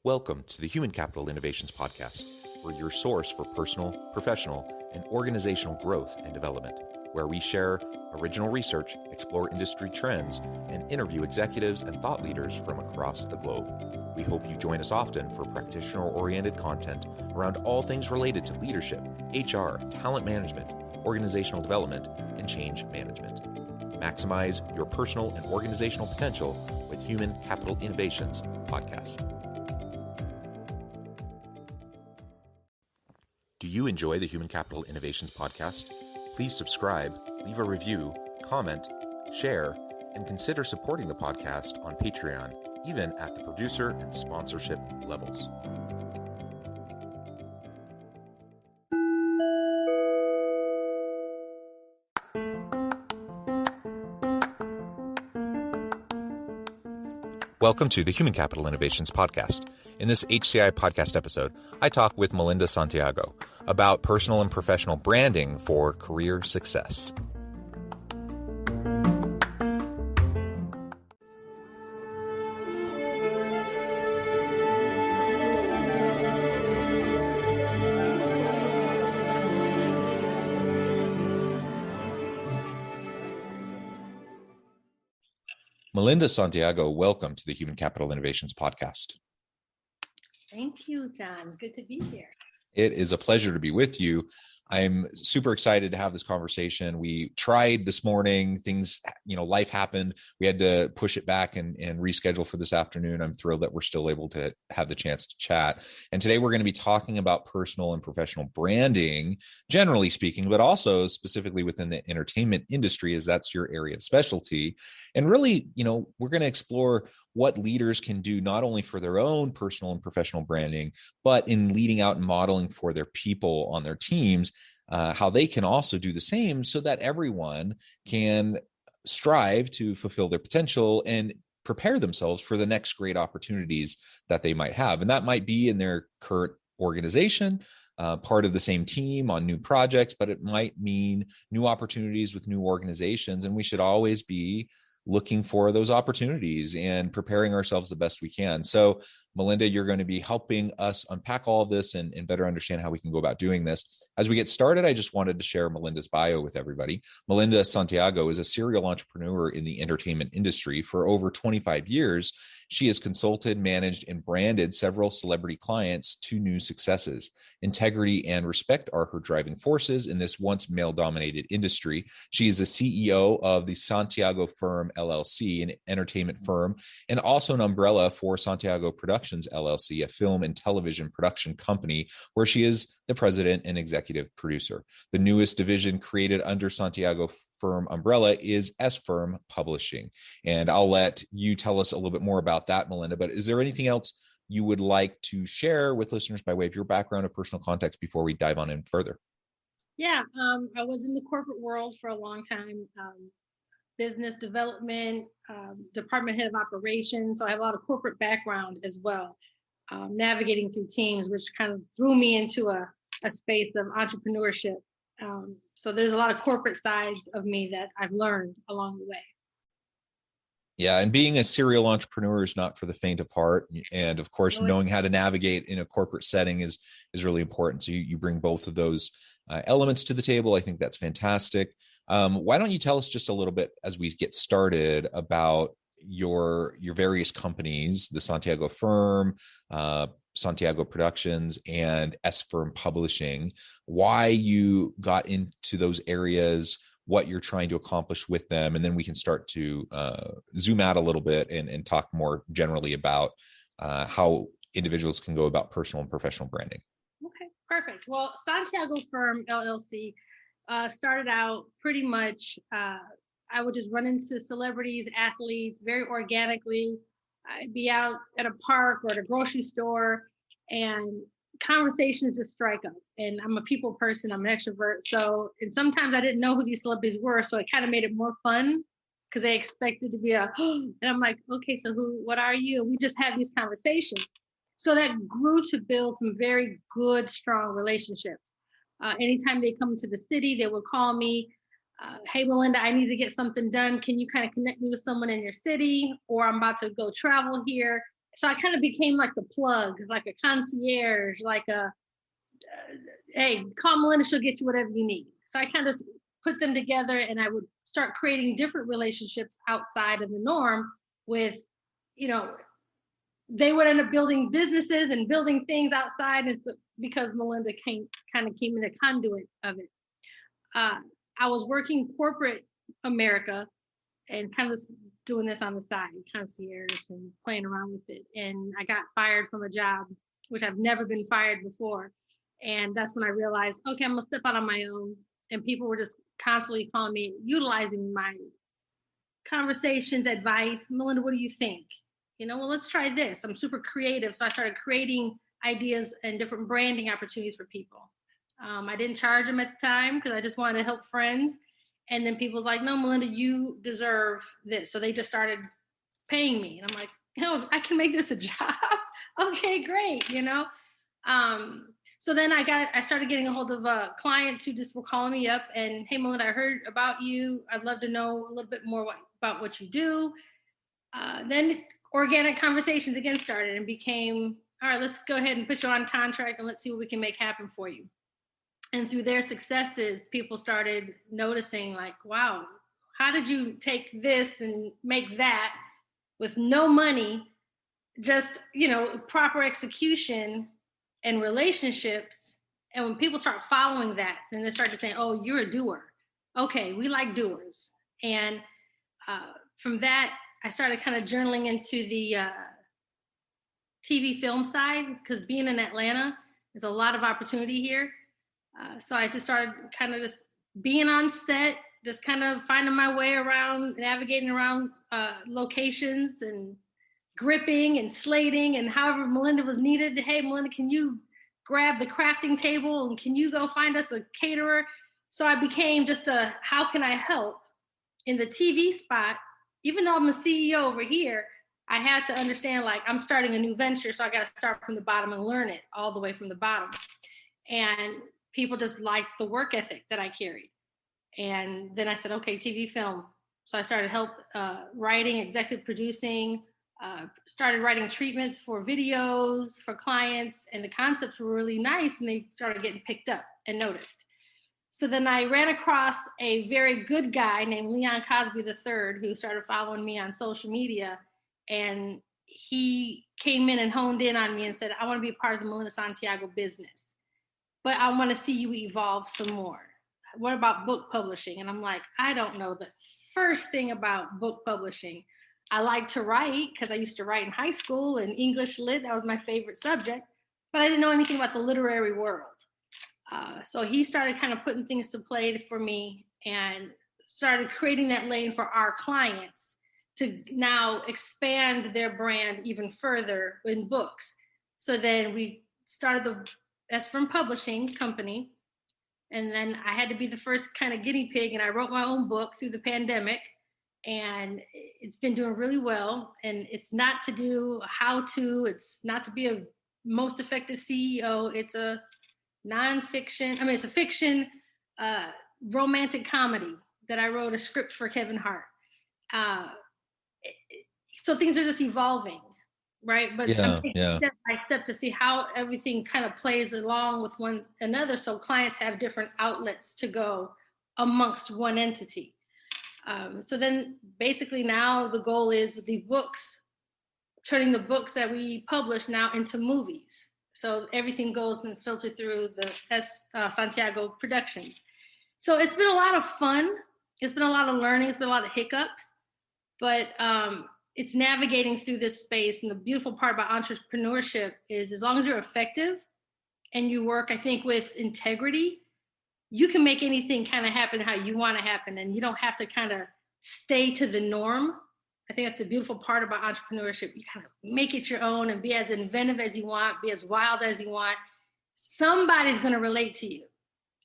Welcome to the Human Capital Innovations Podcast. We're your source for personal, professional, and organizational growth and development, where we share original research, explore industry trends, and interview executives and thought leaders from across the globe. We hope you join us often for practitioner-oriented content around all things related to leadership, HR, talent management, organizational development, and change management. Maximize your personal and organizational potential with Human Capital Innovations Podcast. Do you enjoy the Human Capital Innovations Podcast? Please subscribe, leave a review, comment, share, and consider supporting the podcast on Patreon, even at the producer and sponsorship levels. Welcome to the Human Capital Innovations Podcast. In this HCI podcast episode, I talk with Melinda Santiago about personal and professional branding for career success. Melinda Santiago, welcome to the Human Capital Innovations Podcast. Thank you, John. Good to be here. It is a pleasure to be with you. I'm super excited to have this conversation. We tried this morning, things, life happened. We had to push it back and reschedule for this afternoon. I'm thrilled that we're still able to have the chance to chat. And today we're going to be talking about personal and professional branding, generally speaking, but also specifically within the entertainment industry, as that's your area of specialty. And really, we're going to explore what leaders can do not only for their own personal and professional branding, but in leading out and modeling for their people on their teams, how they can also do the same so that everyone can strive to fulfill their potential and prepare themselves for the next great opportunities that they might have. And that might be in their current organization, part of the same team on new projects, but it might mean new opportunities with new organizations. And we should always be looking for those opportunities and preparing ourselves the best we can. So, Melinda, you're going to be helping us unpack all of this and better understand how we can go about doing this. As we get started, I just wanted to share Melinda's bio with everybody. Melinda Santiago is a serial entrepreneur in the entertainment industry. For over 25 years, she has consulted, managed, and branded several celebrity clients to new successes. Integrity and respect are her driving forces in this once male-dominated industry. She is the CEO of the Santiago Firm LLC, an entertainment firm, and also an umbrella for Santiago Productions LLC, a film and television production company, where she is the president and executive producer. The newest division created under Santiago Firm umbrella is S Firm Publishing. And I'll let you tell us a little bit more about that, Melinda, but is there anything else you would like to share with listeners by way of your background or personal context before we dive on in further? Yeah, I was in the corporate world for a long time, business development, department head of operations. So I have a lot of corporate background as well, navigating through teams, which kind of threw me into a space of entrepreneurship. So there's a lot of corporate sides of me that I've learned along the way. Yeah, and being a serial entrepreneur is not for the faint of heart. And of course, knowing how to navigate in a corporate setting is really important. So you bring both of those elements to the table. I think that's fantastic. Why don't you tell us just a little bit as we get started about your various companies, the Santiago Firm, Santiago Productions, and S Firm Publishing, why you got into those areas, what you're trying to accomplish with them, and then we can start to zoom out a little bit and talk more generally about how individuals can go about personal and professional branding. Okay, perfect. Well, Santiago Firm LLC started out pretty much, I would just run into celebrities, athletes very organically. I'd be out at a park or at a grocery store and conversations just strike up. And I'm a people person, I'm an extrovert. So, and sometimes I didn't know who these celebrities were. So it kind of made it more fun because they expected to be and I'm like, okay, so what are you? And we just had these conversations. So that grew to build some very good, strong relationships. Anytime they come to the city, they would call me. Hey, Melinda, I need to get something done. Can you kind of connect me with someone in your city? Or I'm about to go travel here. so I kind of became like the plug, like a concierge, like hey, call Melinda, she'll get you whatever you need. So I kind of put them together, and I would start creating different relationships outside of the norm with, you know, they would end up building businesses and building things outside. It's because Melinda came in the conduit of it. I was working corporate America and kind of doing this on the side, concierge and playing around with it. And I got fired from a job, which I've never been fired before. And that's when I realized, okay, I'm gonna step out on my own. And people were just constantly calling me, utilizing my conversations, advice. Melinda, what do you think? You know, well, let's try this. I'm super creative. So I started creating ideas and different branding opportunities for people. I didn't charge them at the time because I just wanted to help friends. And then people was like, no, Melinda, you deserve this. So they just started paying me. And I'm like, no, I can make this a job. Okay, great. You know? So then I started getting a hold of clients who just were calling me up and, hey, Melinda, I heard about you. I'd love to know a little bit more about what you do. Then organic conversations again started and became, all right, let's go ahead and put you on contract and let's see what we can make happen for you. And through their successes, people started noticing like, wow, how did you take this and make that with no money, just, you know, proper execution and relationships. And when people start following that, then they start to say, oh, you're a doer. Okay, we like doers. And from that, I started kind of journaling into the TV film side, because being in Atlanta, there's a lot of opportunity here. So I just started kind of just being on set, just kind of finding my way around, navigating around locations and gripping and slating, and however Melinda was needed. Hey, Melinda, can you grab the crafting table and can you go find us a caterer? So I became just a, how can I help in the TV spot? Even though I'm a CEO over here, I had to understand, like, I'm starting a new venture, so I got to start from the bottom and learn it all the way from the bottom. And people just liked the work ethic that I carried. And then I said, okay, TV film. So I started writing, executive producing, started writing treatments for videos for clients, and the concepts were really nice, and they started getting picked up and noticed. So then I ran across a very good guy named Leon Cosby III, who started following me on social media, and he came in and honed in on me and said, I want to be a part of the Melinda Santiago business, but I want to see you evolve some more. What about book publishing? And I'm like, I don't know the first thing about book publishing. I like to write because I used to write in high school and English lit. That was my favorite subject, but I didn't know anything about the literary world. So he started kind of putting things to play for me and started creating that lane for our clients to now expand their brand even further in books. So then we started the S from Publishing company. And then I had to be the first kind of guinea pig, and I wrote my own book through the pandemic, and it's been doing really well. And it's not to do how to, it's not to be a most effective CEO. It's a nonfiction, it's a fiction romantic comedy that I wrote a script for Kevin Hart. So things are just evolving, right? But I'm taking step by step to see how everything kind of plays along with one another, so clients have different outlets to go amongst one entity. So then basically now the goal is with the books, turning the books that we publish now into movies. So everything goes and filtered through the Santiago Productions. So it's been a lot of fun. It's been a lot of learning. It's been a lot of hiccups, but it's navigating through this space. And the beautiful part about entrepreneurship is, as long as you're effective and you work, I think, with integrity, you can make anything kind of happen how you want to happen. And you don't have to kind of stay to the norm. I think that's the beautiful part about entrepreneurship. You kind of make it your own and be as inventive as you want, be as wild as you want. Somebody's going to relate to you.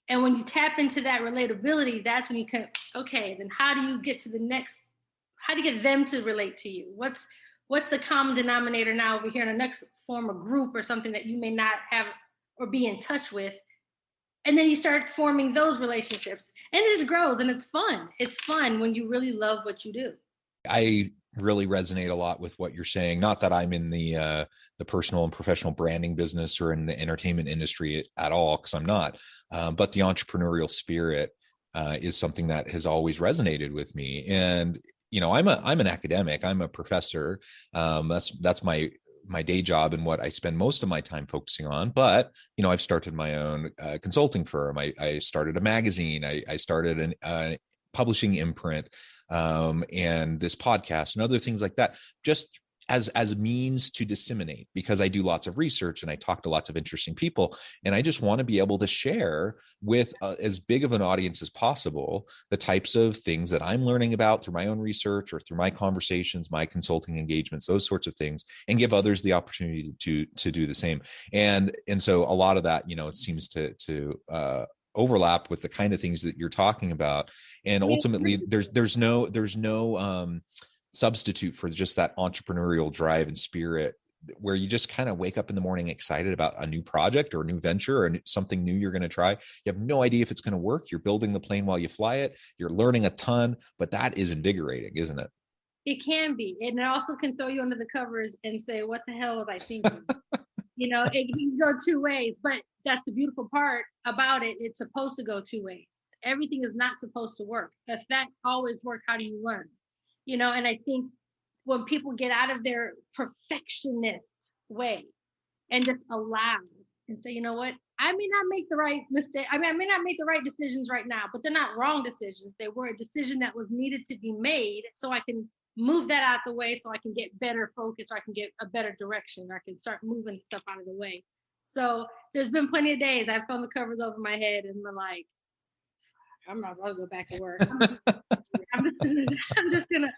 And when you tap into that relatability, that's when you can, okay, then how do you get to the next, how do you get them to relate to you? What's the common denominator now over here in the next form of group or something that you may not have or be in touch with? And then you start forming those relationships, and it just grows, and it's fun. It's fun when you really love what you do. I really resonate a lot with what you're saying. Not that I'm in the personal and professional branding business or in the entertainment industry at all, because I'm not. But the entrepreneurial spirit is something that has always resonated with me. And I'm an academic. I'm a professor. That's my day job and what I spend most of my time focusing on. But I've started my own consulting firm. I started a magazine. I started an publishing imprint, and this podcast and other things like that, just as means to disseminate, because I do lots of research and I talk to lots of interesting people, and I just want to be able to share with as big of an audience as possible the types of things that I'm learning about through my own research or through my conversations, my consulting engagements, those sorts of things, and give others the opportunity to do the same. And so a lot of that, it seems to overlap with the kind of things that you're talking about. And ultimately there's no substitute for just that entrepreneurial drive and spirit, where you just kind of wake up in the morning excited about a new project or a new venture or something new you're going to try. You have no idea if it's going to work. You're building the plane while you fly it. You're learning a ton, but that is invigorating, isn't it? It can be. And it also can throw you under the covers and say, what the hell was I thinking? It can go two ways, but that's the beautiful part about it. It's supposed to go two ways. Everything is not supposed to work. If that always worked, how do you learn? And I think when people get out of their perfectionist way and just allow and say, you know what, I may not make the right mistake. I may not make the right decisions right now, but they're not wrong decisions. They were a decision that was needed to be made, so I can move that out the way, so I can get better focus, or I can get a better direction, or I can start moving stuff out of the way. So there's been plenty of days I've thrown the covers over my head and been like, I'm not going to go back to work. I'm just going to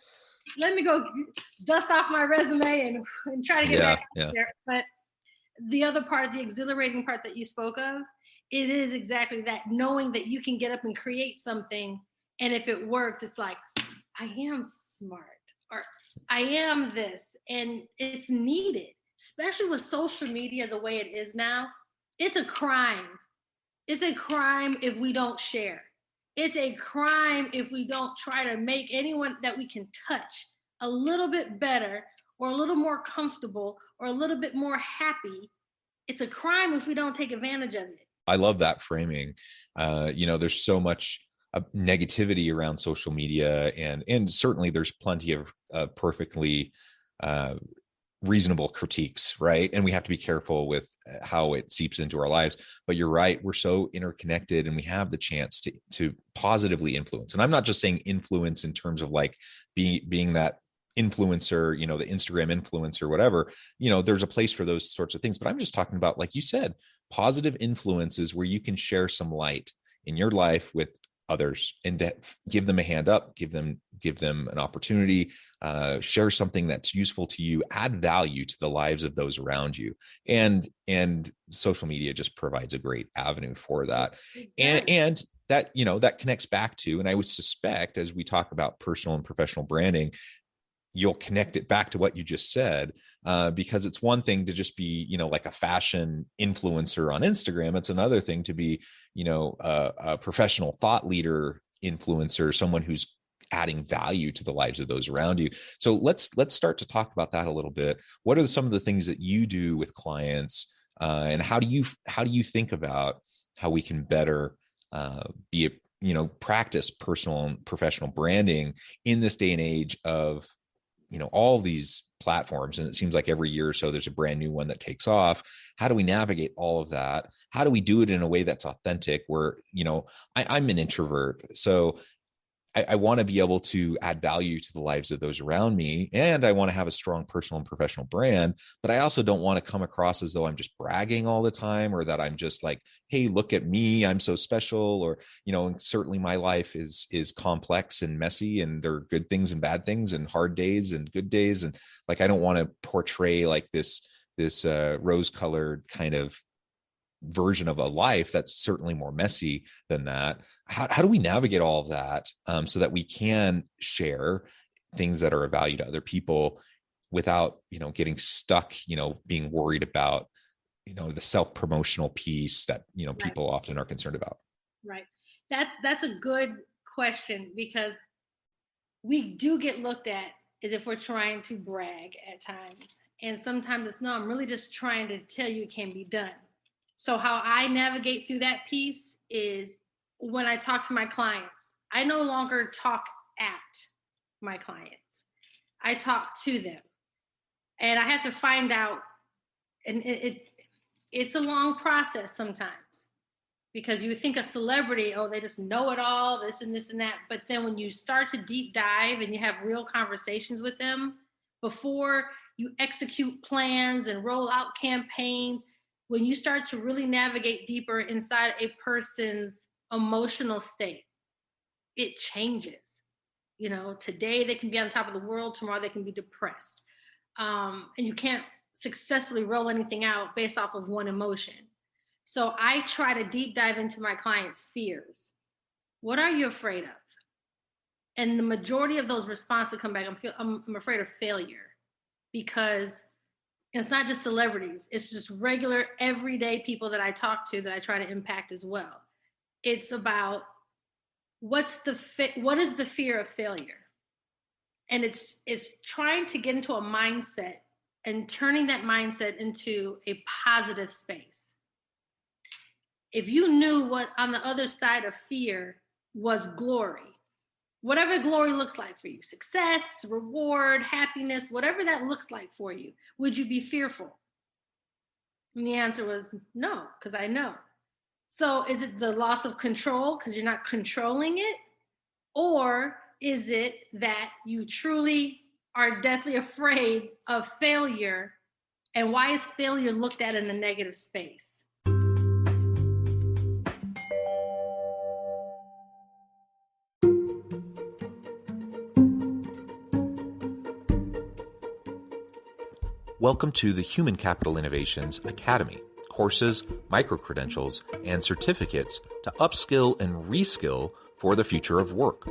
let me go dust off my resume and try to get back there. But the other part, the exhilarating part that you spoke of, it is exactly that, knowing that you can get up and create something. And if it works, it's like, I am smart, or I am this. And it's needed, especially with social media the way it is now. It's a crime. It's a crime if we don't share. It's a crime if we don't try to make anyone that we can touch a little bit better, or a little more comfortable, or a little bit more happy. It's a crime if we don't take advantage of it. I love that framing. There's so much negativity around social media, and certainly there's plenty of perfectly reasonable critiques, right? And we have to be careful with how it seeps into our lives. But you're right, we're so interconnected, and we have the chance to positively influence. And I'm not just saying influence in terms of like being that influencer, the Instagram influencer, whatever. There's a place for those sorts of things. But I'm just talking about, like you said, positive influences where you can share some light in your life with others, and give them a hand up, give them an opportunity, share something that's useful to you, add value to the lives of those around you. And social media just provides a great avenue for that. And that, that connects back to, and I would suspect as we talk about personal and professional branding, you'll connect it back to what you just said, because it's one thing to just be, like a fashion influencer on Instagram. It's another thing to be, a professional thought leader influencer, someone who's adding value to the lives of those around you. So let's start to talk about that a little bit. What are some of the things that you do with clients, and how do you think about how we can better practice personal and professional branding in this day and age of all these platforms? And it seems like every year or so there's a brand new one that takes off. How do we navigate all of that? How do we do it in a way that's authentic, where I'm an introvert, so I want to be able to add value to the lives of those around me, and I want to have a strong personal and professional brand, but I also don't want to come across as though I'm just bragging all the time, or that I'm just like, hey, look at me, I'm so special. Or, and certainly my life is complex and messy, and there are good things and bad things, and hard days and good days. And like, I don't want to portray like this rose-colored kind of version of a life that's certainly more messy than that. How do we navigate all of that, so that we can share things that are of value to other people without, getting stuck, being worried about, the self-promotional piece that, people often are concerned about? Right. That's a good question, because we do get looked at is if we're trying to brag at times. And sometimes it's no, I'm really just trying to tell you it can be done. So how I navigate through that piece is when I talk to my clients, I no longer talk at my clients. I talk to them. And I have to find out, and it's a long process sometimes, because you think a celebrity, oh, they just know it all, this and this and that. But then when you start to deep dive and you have real conversations with them before you execute plans and roll out campaigns, when you start to really navigate deeper inside a person's emotional state, it changes. You know, today they can be on top of the world, tomorrow they can be depressed. And you can't successfully roll anything out based off of one emotion. So I try to deep dive into my clients' fears. What are you afraid of? And the majority of those responses come back, I'm afraid of failure, because it's not just celebrities. It's just regular, everyday people that I talk to that I try to impact as well. It's about what is the fear of failure? And it's trying to get into a mindset and turning that mindset into a positive space. If you knew what on the other side of fear was glory, whatever glory looks like for you, success, reward, happiness, whatever that looks like for you, would you be fearful? And the answer was no, because I know. So is it the loss of control because you're not controlling it? Or is it that you truly are deathly afraid of failure? And why is failure looked at in a negative space? Welcome to the Human Capital Innovations Academy. Courses, micro-credentials, and certificates to upskill and reskill for the future of work.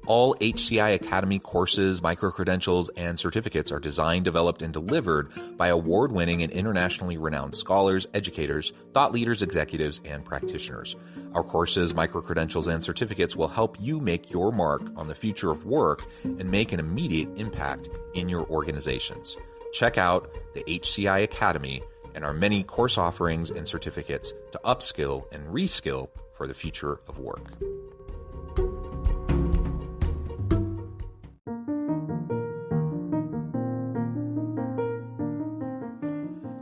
All HCI Academy courses, micro-credentials, and certificates are designed, developed, and delivered by award-winning and internationally renowned scholars, educators, thought leaders, executives, and practitioners. Our courses, micro-credentials, and certificates will help you make your mark on the future of work and make an immediate impact in your organizations. Check out the HCI Academy and our many course offerings and certificates to upskill and reskill for the future of work.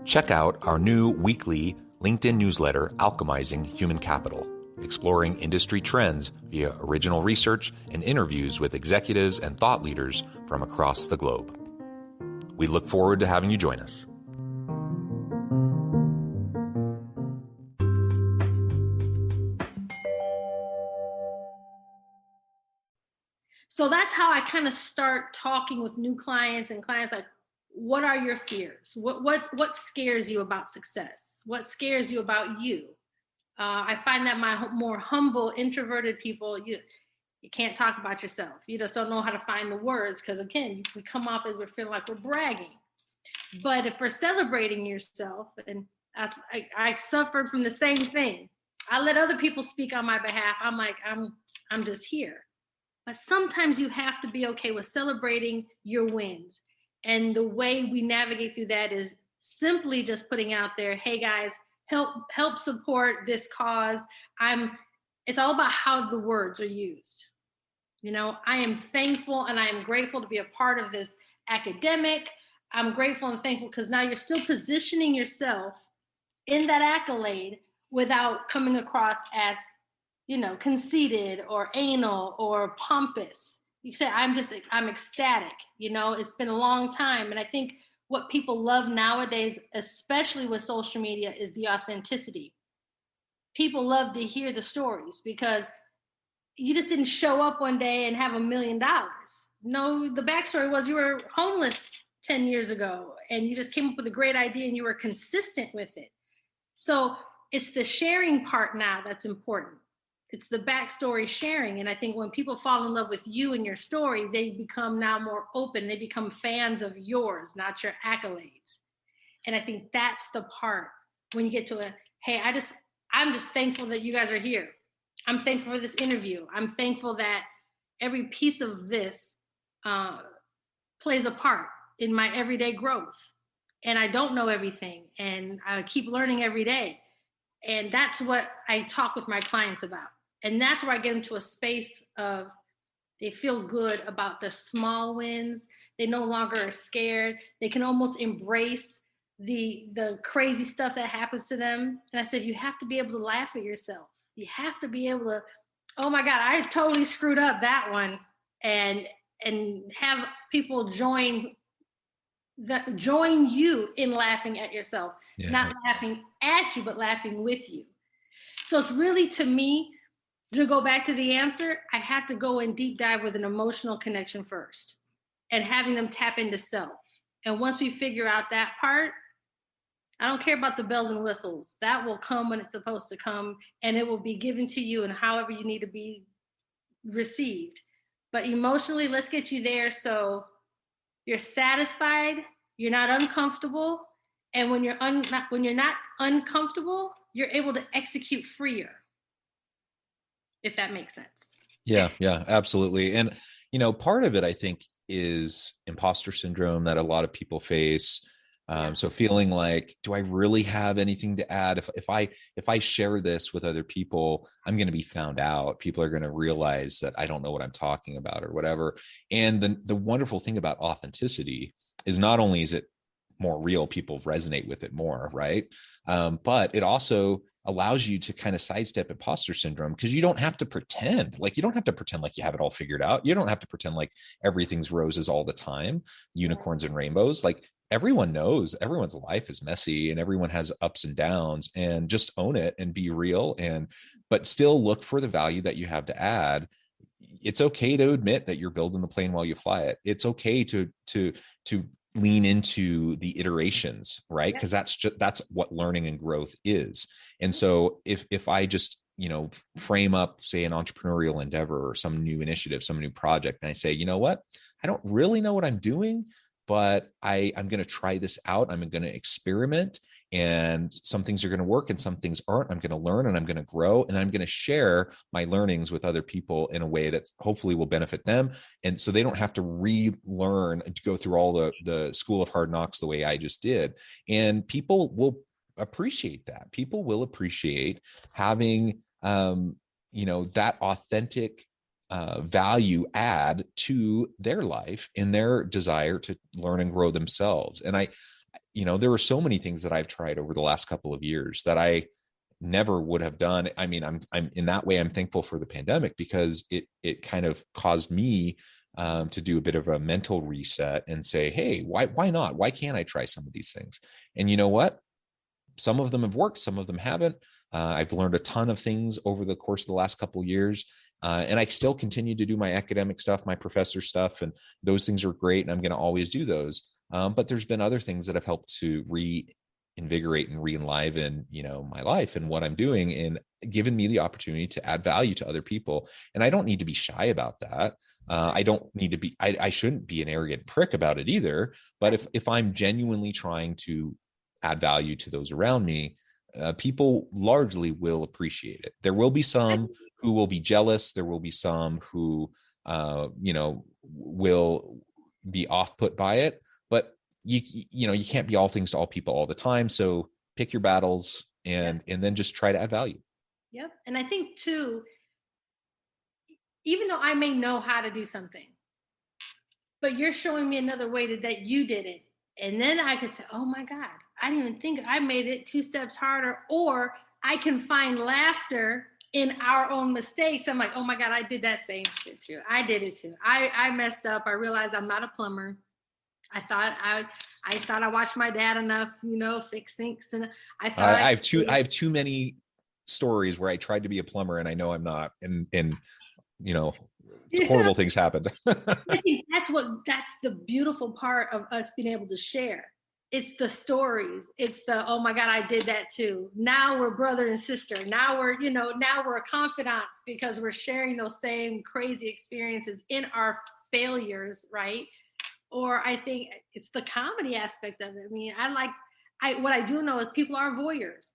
Check out our new weekly LinkedIn newsletter, Alchemizing Human Capital, exploring industry trends via original research and interviews with executives and thought leaders from across the globe. We look forward to having you join us. So that's how I kind of start talking with new clients, and clients like, what are your fears? What scares you about success? What scares you about you? I find that my more humble, introverted people, you can't talk about yourself. You just don't know how to find the words, because again, we come off as we're feeling like we're bragging. But if we're celebrating yourself, and I suffered from the same thing. I let other people speak on my behalf. I'm like, I'm just here. But sometimes you have to be okay with celebrating your wins. And the way we navigate through that is simply just putting out there, hey guys, help support this cause. It's all about how the words are used. You know, I am thankful and I am grateful to be a part of this academic. I'm grateful and thankful because now you're still positioning yourself in that accolade without coming across as, you know, conceited or anal or pompous. You say, I'm ecstatic. You know, it's been a long time. And I think what people love nowadays, especially with social media, is the authenticity. People love to hear the stories because you just didn't show up one day and have $1 million. No, the backstory was you were homeless 10 years ago and you just came up with a great idea and you were consistent with it. So it's the sharing part now that's important. It's the backstory sharing. And I think when people fall in love with you and your story, they become now more open. They become fans of yours, not your accolades. And I think that's the part when you get to hey, I'm just thankful that you guys are here. I'm thankful for this interview. I'm thankful that every piece of this plays a part in my everyday growth. And I don't know everything, and I keep learning every day. And that's what I talk with my clients about. And that's where I get into a space of they feel good about the small wins. They no longer are scared. They can almost embrace the crazy stuff that happens to them. And I said, you have to be able to laugh at yourself. You have to be able to, oh my God, I totally screwed up that one. And have people join you in laughing at yourself, not laughing at you, but laughing with you. So it's really, to me, to go back to the answer, I have to go in deep dive with an emotional connection first and having them tap into self. And once we figure out that part, I don't care about the bells and whistles. That will come when it's supposed to come, and it will be given to you and however you need to be received. But emotionally, let's get you there so you're satisfied, you're not uncomfortable, and when you're not uncomfortable, you're able to execute freer, if that makes sense. Yeah, absolutely. And, part of it, I think, is imposter syndrome that a lot of people face. So feeling like, do I really have anything to add? If I share this with other people, I'm going to be found out. People are going to realize that I don't know what I'm talking about or whatever. And the wonderful thing about authenticity is not only is it more real, people resonate with it more, right? But it also allows you to kind of sidestep imposter syndrome, because you don't have to pretend. Like, you don't have to pretend like you have it all figured out. You don't have to pretend like everything's roses all the time, unicorns and rainbows. Like, everyone knows everyone's life is messy and everyone has ups and downs, and just own it and be real, but still look for the value that you have to add. It's okay to admit that you're building the plane while you fly it. It's okay to lean into the iterations, right? Because that's what learning and growth is. And so if I just frame up, say, an entrepreneurial endeavor or some new initiative, some new project, and I say, you know what, I don't really know what I'm doing, but I'm going to try this out. I'm going to experiment, and some things are going to work and some things aren't. I'm going to learn and I'm going to grow, and I'm going to share my learnings with other people in a way that hopefully will benefit them. And so they don't have to relearn to go through all the school of hard knocks the way I just did. And people will appreciate that. People will appreciate having, that authentic value add to their life in their desire to learn and grow themselves. And there were so many things that I've tried over the last couple of years that I never would have done. I mean, I'm in that way, I'm thankful for the pandemic, because it kind of caused me to do a bit of a mental reset and say, hey, why not? Why can't I try some of these things? And you know what? Some of them have worked, some of them haven't. I've learned a ton of things over the course of the last couple of years. And I still continue to do my academic stuff, my professor stuff, and those things are great. And I'm going to always do those. But there's been other things that have helped to reinvigorate and re-enliven, my life and what I'm doing, and given me the opportunity to add value to other people. And I don't need to be shy about that. I don't need to be, I shouldn't be an arrogant prick about it either. But if I'm genuinely trying to add value to those around me, people largely will appreciate it. There will be some who will be jealous. There will be some who, will be off put by it, but you can't be all things to all people all the time. So pick your battles and then just try to add value. Yep. And I think too, even though I may know how to do something, but you're showing me another way that you did it. And then I could say, oh my God, I didn't even think I made it 2 steps harder. Or I can find laughter in our own mistakes. I'm like, oh my God, I did that same shit too. I did it too. I messed up. I realized I'm not a plumber. I thought I watched my dad enough, fix sinks. And I thought I have too many stories where I tried to be a plumber and I know I'm not. And horrible things happened. I think that's the beautiful part of us being able to share. It's the stories. It's the, oh my God, I did that too. Now we're brother and sister. Now we're confidants, because we're sharing those same crazy experiences in our failures, right? Or I think it's the comedy aspect of it. I mean, what I do know is people are voyeurs.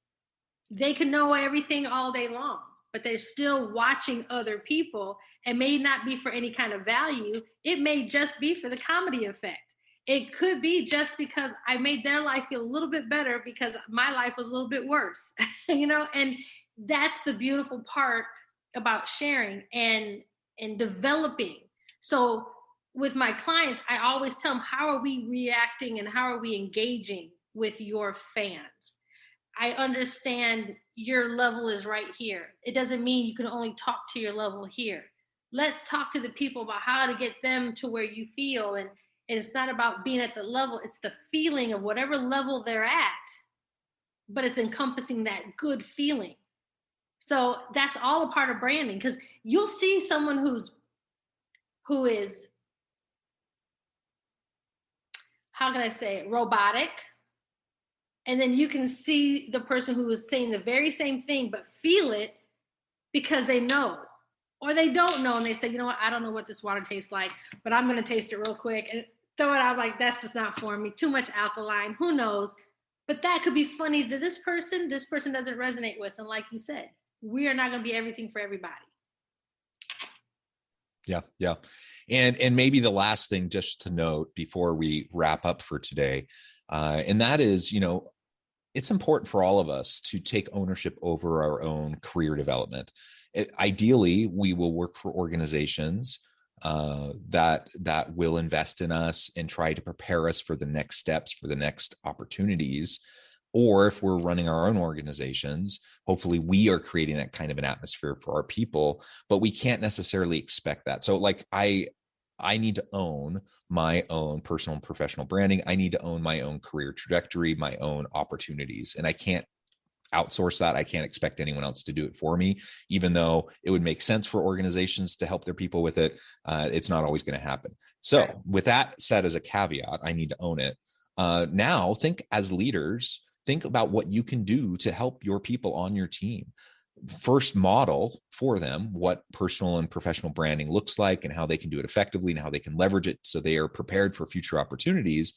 They can know everything all day long, but they're still watching other people. It may not be for any kind of value. It may just be for the comedy effect. It could be just because I made their life feel a little bit better because my life was a little bit worse, and that's the beautiful part about sharing and developing. So with my clients, I always tell them, how are we reacting and how are we engaging with your fans? I understand your level is right here. It doesn't mean you can only talk to your level here. Let's talk to the people about how to get them to where you feel. And it's not about being at the level, it's the feeling of whatever level they're at, but it's encompassing that good feeling. So that's all a part of branding, because you'll see someone who is, how can I say it, robotic. And then you can see the person who is saying the very same thing, but feel it because they know, or they don't know. And they say, you know what, I don't know what this water tastes like, but I'm going to taste it real quick and throw it out like, that's just not for me. Too much alkaline, who knows? But that could be funny that this person doesn't resonate with. And like you said, we are not going to be everything for everybody. Yeah. Yeah. And maybe the last thing just to note before we wrap up for today, and that is, it's important for all of us to take ownership over our own career development. Ideally, we will work for organizations that will invest in us and try to prepare us for the next steps, for the next opportunities. Or if we're running our own organizations, hopefully we are creating that kind of an atmosphere for our people, but we can't necessarily expect that. So like I need to own my own personal and professional branding. I need to own my own career trajectory, my own opportunities, and I can't outsource that. I can't expect anyone else to do it for me, even though it would make sense for organizations to help their people with it. It's not always going to happen. So with that said, as a caveat, I need to own it. Now think as leaders, think about what you can do to help your people on your team. First, model for them what personal and professional branding looks like and how they can do it effectively and how they can leverage it so they are prepared for future opportunities.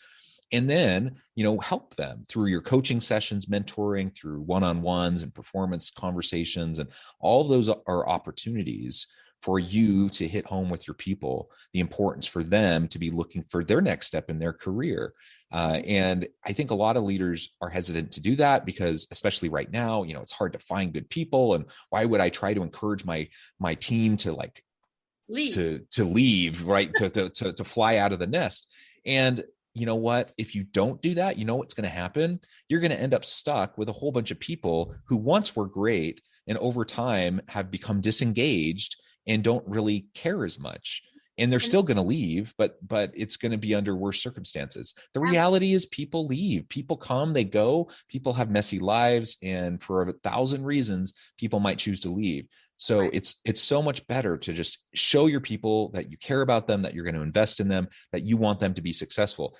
And then, help them through your coaching sessions, mentoring, through one-on-ones and performance conversations. And all of those are opportunities for you to hit home with your people the importance for them to be looking for their next step in their career. And I think a lot of leaders are hesitant to do that because, especially right now, it's hard to find good people. And why would I try to encourage my team to leave, to leave, right? to fly out of the nest. And you know what? If you don't do that, what's going to happen? You're going to end up stuck with a whole bunch of people who once were great and over time have become disengaged and don't really care as much. And they're still going to leave, but it's going to be under worse circumstances. The reality is people leave, people come, they go, people have messy lives. And for 1,000 reasons, people might choose to leave. So it's so much better to just show your people that you care about them, that you're going to invest in them, that you want them to be successful.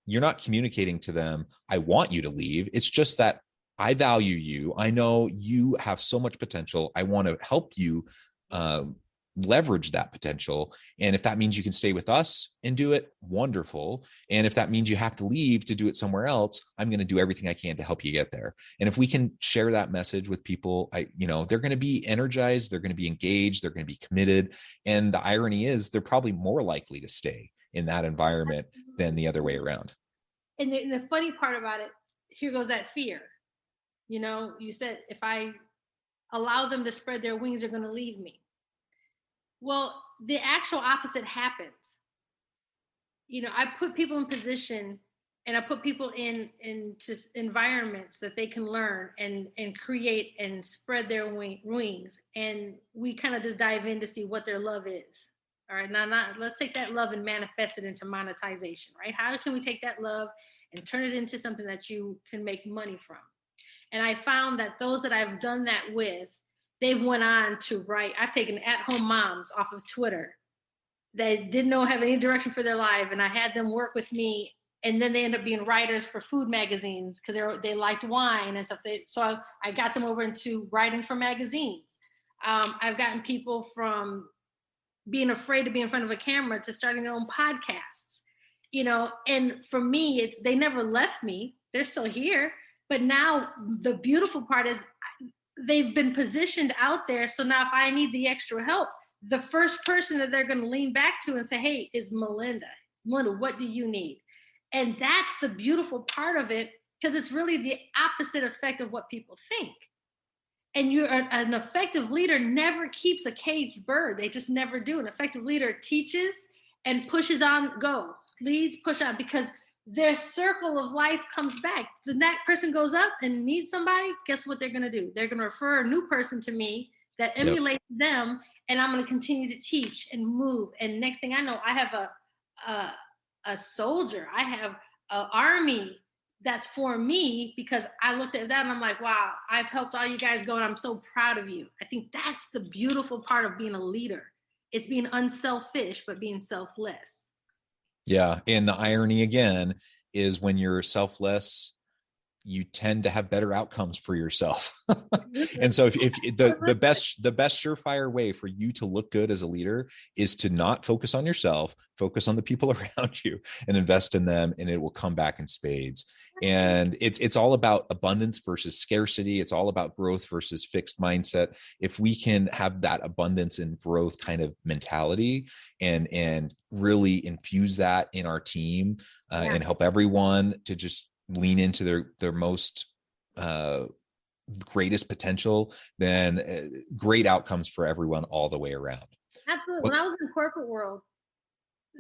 You're not communicating to them, I want you to leave. It's just that I value you. I know you have so much potential. I want to help you leverage that potential. And if that means you can stay with us and do it, wonderful. And if that means you have to leave to do it somewhere else, I'm going to do everything I can to help you get there. And if we can share that message with people, they're going to be energized, they're going to be engaged, they're going to be committed. And the irony is they're probably more likely to stay in that environment than the other way around. And the funny part about it, here goes that fear. You said, if I allow them to spread their wings, they're going to leave me. Well, the actual opposite happens. I put people in position and I put people into environments that they can learn and create and spread their wings. And we kind of just dive in to see what their love is. All right, now let's take that love and manifest it into monetization, right? How can we take that love and turn it into something that you can make money from? And I found that those that I've done that with, they've went on to write. I've taken at-home moms off of Twitter that didn't have any direction for their life, and I had them work with me, and then they end up being writers for food magazines because they liked wine and stuff. So I got them over into writing for magazines. I've gotten people from being afraid to be in front of a camera to starting their own podcasts. And for me, they never left me. They're still here. But now the beautiful part is they've been positioned out there. So now if I need the extra help, the first person that they're going to lean back to and say, hey, is Melinda. Melinda, what do you need? And that's the beautiful part of it, because it's really the opposite effect of what people think. And an effective leader never keeps a caged bird. They just never do. An effective leader teaches and pushes on, go, leads, push on, because their circle of life comes back. The next person goes up and needs somebody, guess what they're going to do? They're going to refer a new person to me that emulates them, and I'm going to continue to teach and move. And next thing I know, I have a soldier. I have an army that's for me, because I looked at that and I'm like, wow, I've helped all you guys go and I'm so proud of you. I think that's the beautiful part of being a leader. It's being unselfish, but being selfless. Yeah. And the irony again is when you're selfless, you tend to have better outcomes for yourself. And so if the best surefire way for you to look good as a leader is to not focus on yourself, focus on the people around you and invest in them, and it will come back in spades. And it's all about abundance versus scarcity. It's all about growth versus fixed mindset. If we can have that abundance and growth kind of mentality and really infuse that in our team and help everyone to just lean into their most greatest potential, then great outcomes for everyone all the way around. Absolutely. When I was in the corporate world,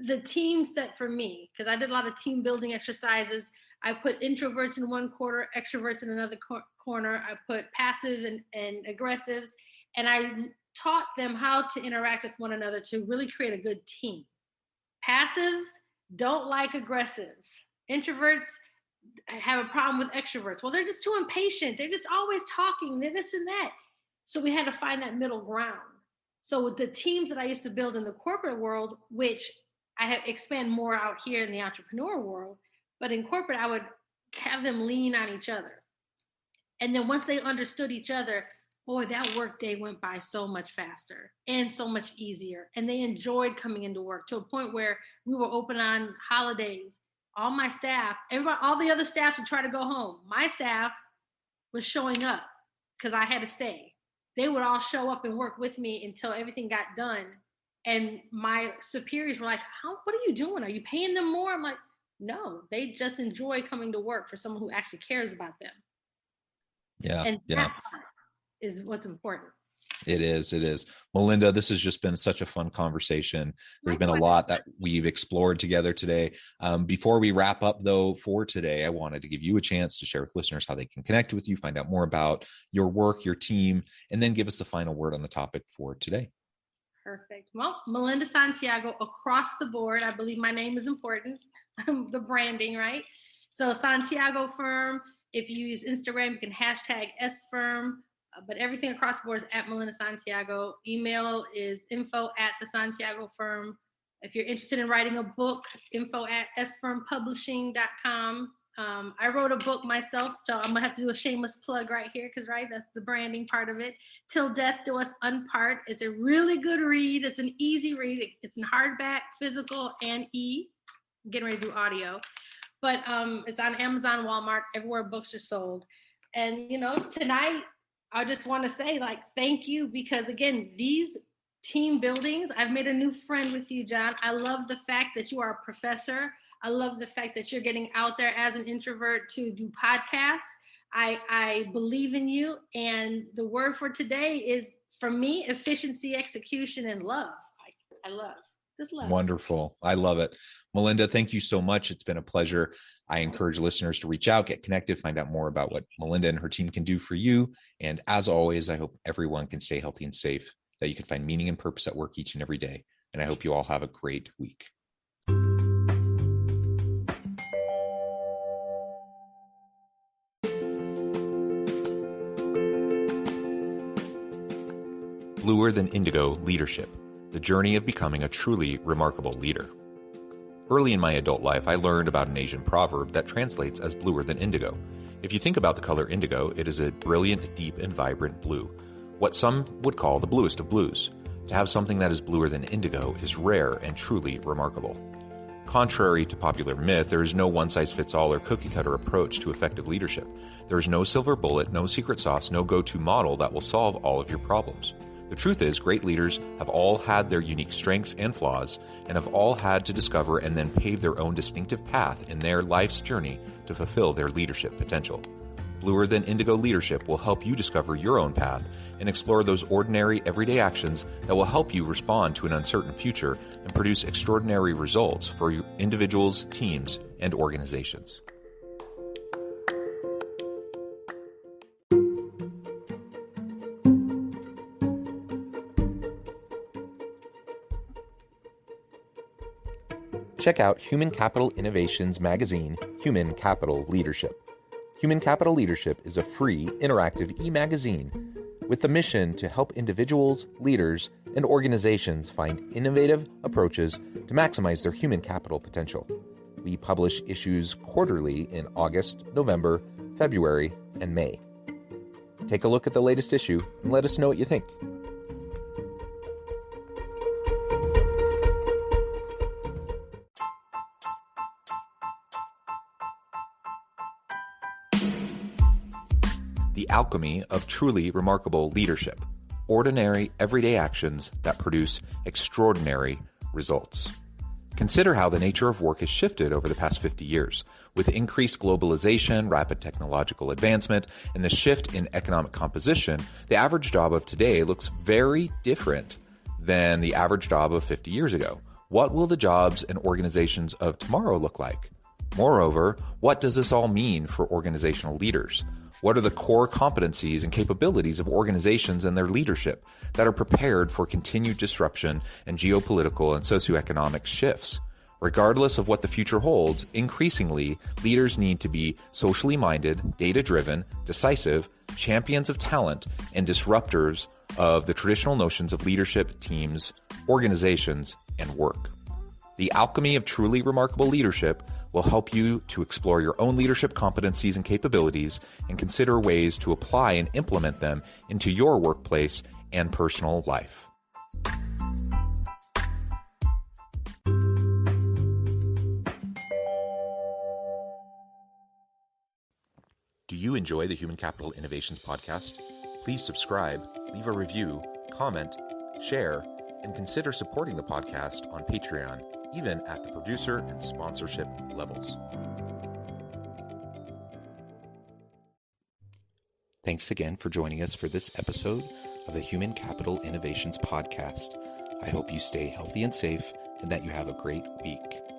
the team set for me, because I did a lot of team building exercises. I put introverts in one corner, extroverts in another corner. I put passive and aggressives, and I taught them how to interact with one another to really create a good team. Passives don't like aggressives. Introverts have a problem with extroverts. Well, they're just too impatient. They're just always talking. They're this and that. So we had to find that middle ground. So with the teams that I used to build in the corporate world, which I have expand more out here in the entrepreneur world, but in corporate, I would have them lean on each other. And then once they understood each other, boy, that work day went by so much faster and so much easier. And they enjoyed coming into work to a point where we were open on holidays. All my staff, everybody, all the other staff would try to go home. My staff was showing up because I had to stay. They would all show up and work with me until everything got done. And my superiors were like, what are you doing? Are you paying them more? I'm like, no, they just enjoy coming to work for someone who actually cares about them. Yeah. And that is what's important. It is. Melinda, this has just been such a fun conversation. There's been a lot that we've explored together today. Before we wrap up, though, for today, I wanted to give you a chance to share with listeners how they can connect with you, find out more about your work, your team, and then give us the final word on the topic for today. Perfect. Well, Melinda Santiago, across the board. I believe my name is important. The branding, right? So Santiago Firm. If you use Instagram, you can hashtag SFirm. But everything across the board is at Melinda Santiago. Email is info@the Santiago Firm. If you're interested in writing a book, info@sfirmpublishing.com. I wrote a book myself, so I'm gonna have to do a shameless plug right here, because that's the branding part of it. Till Death Do Us Unpart. It's a really good read. It's an easy read. It's in hardback, physical, and I'm getting ready to do audio. But it's on Amazon, Walmart, everywhere books are sold. And tonight, I just want to say, thank you, because again, these team buildings, I've made a new friend with you, John. I love the fact that you are a professor. I love the fact that you're getting out there as an introvert to do podcasts. I believe in you. And the word for today is, for me, efficiency, execution, and love. I love. Just love. Wonderful. I love it. Melinda, thank you so much. It's been a pleasure. I encourage listeners to reach out, get connected, find out more about what Melinda and her team can do for you. And as always, I hope everyone can stay healthy and safe, that you can find meaning and purpose at work each and every day. And I hope you all have a great week. Bluer Than Indigo Leadership, the journey of becoming a truly remarkable leader. Early in my adult life, I learned about an Asian proverb that translates as bluer than indigo. If you think about the color indigo, it is a brilliant, deep, and vibrant blue, what some would call the bluest of blues. To have something that is bluer than indigo is rare and truly remarkable. Contrary to popular myth, there is no one-size-fits-all or cookie-cutter approach to effective leadership. There is no silver bullet, no secret sauce, no go-to model that will solve all of your problems. The truth is, great leaders have all had their unique strengths and flaws, and have all had to discover and then pave their own distinctive path in their life's journey to fulfill their leadership potential. Bluer Than Indigo Leadership will help you discover your own path and explore those ordinary, everyday actions that will help you respond to an uncertain future and produce extraordinary results for your individuals, teams, and organizations. Check out Human Capital Innovations magazine, Human Capital Leadership. Human Capital Leadership is a free, interactive e-magazine with the mission to help individuals, leaders, and organizations find innovative approaches to maximize their human capital potential. We publish issues quarterly in August, November, February, and May. Take a look at the latest issue and let us know what you think. The alchemy of truly remarkable leadership. Ordinary, everyday actions that produce extraordinary results. Consider how the nature of work has shifted over the past 50 years. With increased globalization, rapid technological advancement, and the shift in economic composition, the average job of today looks very different than the average job of 50 years ago. What will the jobs and organizations of tomorrow look like? Moreover, what does this all mean for organizational leaders? What are the core competencies and capabilities of organizations and their leadership that are prepared for continued disruption and geopolitical and socioeconomic shifts? Regardless of what the future holds, increasingly, leaders need to be socially minded, data-driven, decisive, champions of talent, and disruptors of the traditional notions of leadership, teams, organizations, and work. The alchemy of truly remarkable leadership will help you to explore your own leadership competencies and capabilities and consider ways to apply and implement them into your workplace and personal life. Do you enjoy the Human Capital Innovations podcast? Please subscribe, leave a review, comment, share, and consider supporting the podcast on Patreon, even at the producer and sponsorship levels. Thanks again for joining us for this episode of the Human Capital Innovations podcast. I hope you stay healthy and safe and that you have a great week.